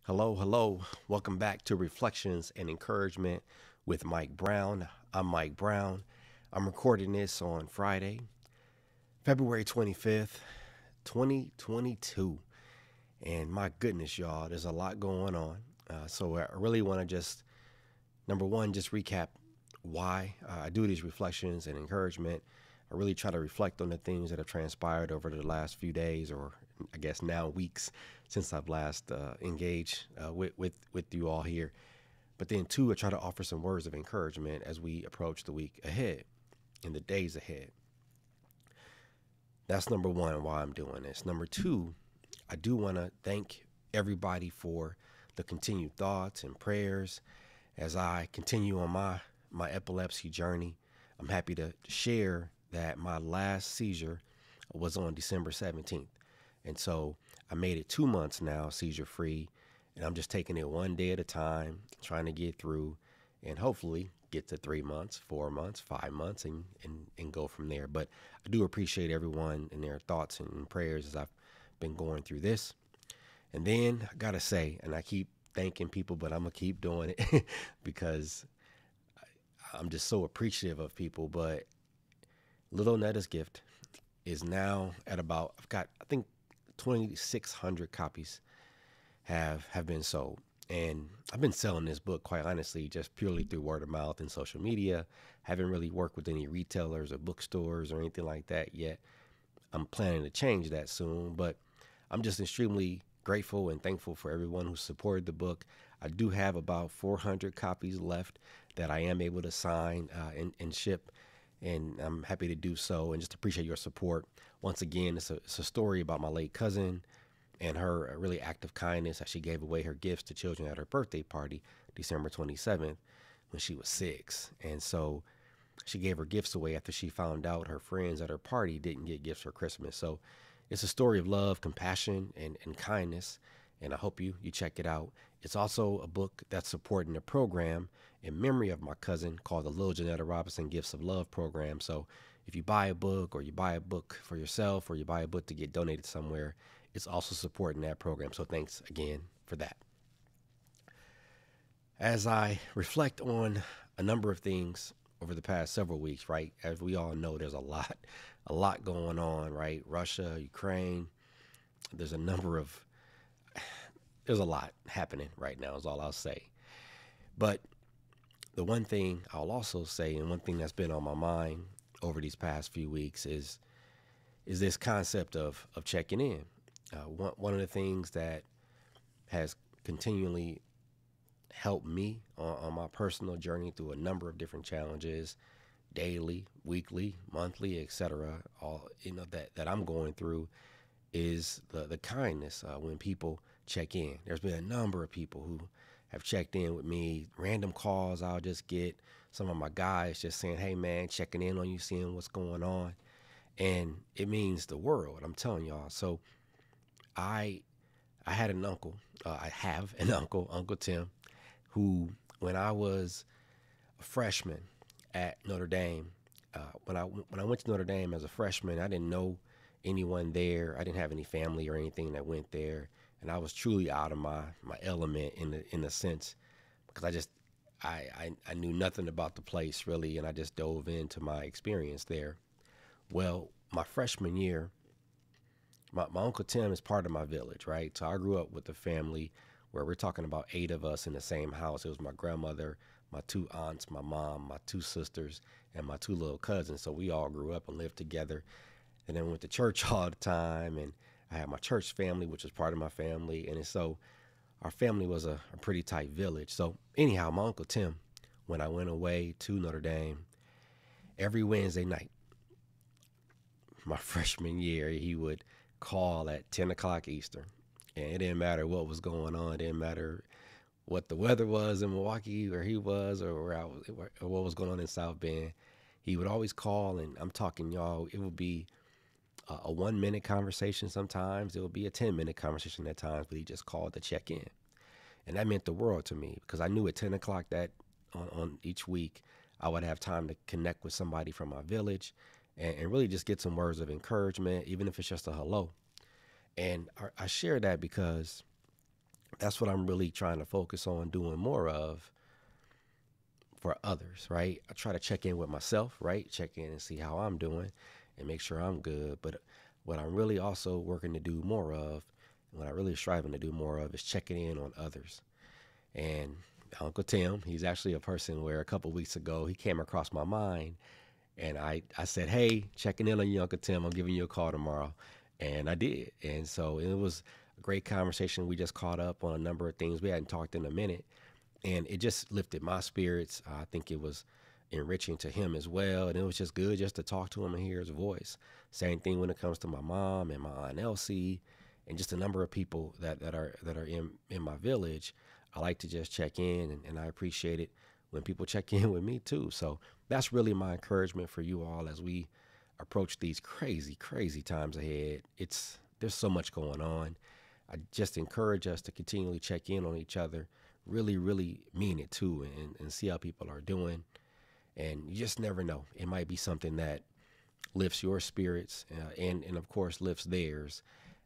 Hello, hello. Welcome back to Reflections and Encouragement with Mike Brown. I'm Mike Brown. I'm recording this on Friday, February 25th, 2022. And my goodness, y'all, there's a lot going on. So I really want to just, number one, just recap why I do these reflections and encouragement. I really try to reflect on the things that have transpired over the last few days, or I guess now weeks, since I've last engaged with you all here. But then two, I try to offer some words of encouragement as we approach the week ahead and the days ahead. That's number one, why I'm doing this. Number two, I do want to thank everybody for the continued thoughts and prayers as I continue on my epilepsy journey. I'm happy to share that my last seizure was on December 17th. And so I made it 2 months now, seizure free. And I'm just taking it one day at a time, trying to get through and hopefully get to 3 months, 4 months, 5 months, and go from there. But I do appreciate everyone and their thoughts and prayers as I've been going through this. And then I got to say, and I keep thanking people, but I'm going to keep doing it because I'm just so appreciative of people. But Little Netta's Gift is now at about, I've got, I think, 2,600 copies have been sold. And I've been selling this book, quite honestly, just purely through word of mouth and social media. Haven't really worked with any retailers or bookstores or anything like that yet. I'm planning to change that soon, but I'm just extremely grateful and thankful for everyone who supported the book. I do have about 400 copies left that I am able to sign and ship, and I'm happy to do so and just appreciate your support. Once again, it's a story about my late cousin and her really act of kindness as she gave away her gifts to children at her birthday party, December 27th, when she was 6. And so she gave her gifts away after she found out her friends at her party didn't get gifts for Christmas. So it's a story of love, compassion, and kindness. And I hope you check it out. It's also a book that's supporting a program in memory of my cousin called the Little Janetta Robinson Gifts of Love program. So if you buy a book or you buy a book for yourself or you buy a book to get donated somewhere, it's also supporting that program. So thanks again for that. As I reflect on a number of things over the past several weeks, right? As we all know, there's a lot going on, right? Russia, Ukraine. There's a number of, there's a lot happening right now, is all I'll say. But the one thing I'll also say, and one thing that's been on my mind over these past few weeks is this concept of checking in. One of the things that has continually helped me on my personal journey through a number of different challenges, daily, weekly, monthly, etc. All that I'm going through is the kindness when people check in. There's been a number of people who have checked in with me. Random calls I'll just get. Some of my guys just saying, "Hey man, checking in on you, seeing what's going on," and it means the world. I'm telling y'all. So I I had an uncle. I have an uncle, Uncle Tim, who when I was a freshman at Notre Dame, when I went to Notre Dame as a freshman, I didn't know anyone there. I didn't have any family or anything that went there, and I was truly out of my element in the sense because I knew nothing about the place really, and I just dove into my experience there. Well, my freshman year, my Uncle Tim is part of my village, right? So I grew up with a family where we're talking about 8 of us in the same house. It was my grandmother, my 2 aunts, my mom, my 2 sisters, and my 2 little cousins. So we all grew up and lived together. And then went to church all the time. And I had my church family, which was part of my family. So our family was a pretty tight village. So anyhow, my Uncle Tim, when I went away to Notre Dame, every Wednesday night, my freshman year, he would call at 10 o'clock Eastern. And it didn't matter what was going on. It didn't matter what the weather was in Milwaukee, where he was, or where I was, or what was going on in South Bend. He would always call, and I'm talking, y'all, it would be a 1 minute conversation sometimes. It would be a 10-minute conversation at times, but he just called to check in. And that meant the world to me because I knew at 10 o'clock that on each week, I would have time to connect with somebody from my village and really just get some words of encouragement, even if it's just a hello. And I share that because That's what I'm really trying to focus on doing more of for others, right? I try to check in with myself, right? Check in and see how I'm doing and make sure I'm good. But what I'm really also working to do more of, and what I really striving to do more of, is checking in on others. And Uncle Tim, he's actually a person where a couple weeks ago he came across my mind, and I said, "Hey, checking in on you, Uncle Tim. I'm giving you a call tomorrow," and I did. And so it was a great conversation. We just caught up on a number of things we hadn't talked in a minute, and it just lifted my spirits. I think it was enriching to him as well, and it was just good just to talk to him and hear his voice. Same thing when it comes to my mom and my aunt Elsie, and just a number of people that are in my village. I like to just check in, and I appreciate it when people check in with me too. So that's really my encouragement for you all as we approach these crazy, crazy times ahead. There's so much going on. I just encourage us to continually check in on each other, really, really mean it too, and see how people are doing. And you just never know. It might be something that lifts your spirits, and of course lifts theirs,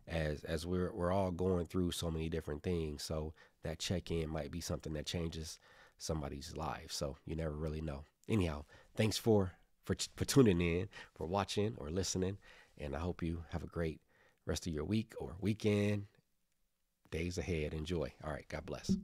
as we're all going through so many different things. So that check in might be something that changes somebody's life. So you never really know. Anyhow, thanks for tuning in, for watching or listening, and I hope you have a great rest of your week or weekend, days ahead. Enjoy. All right. God bless.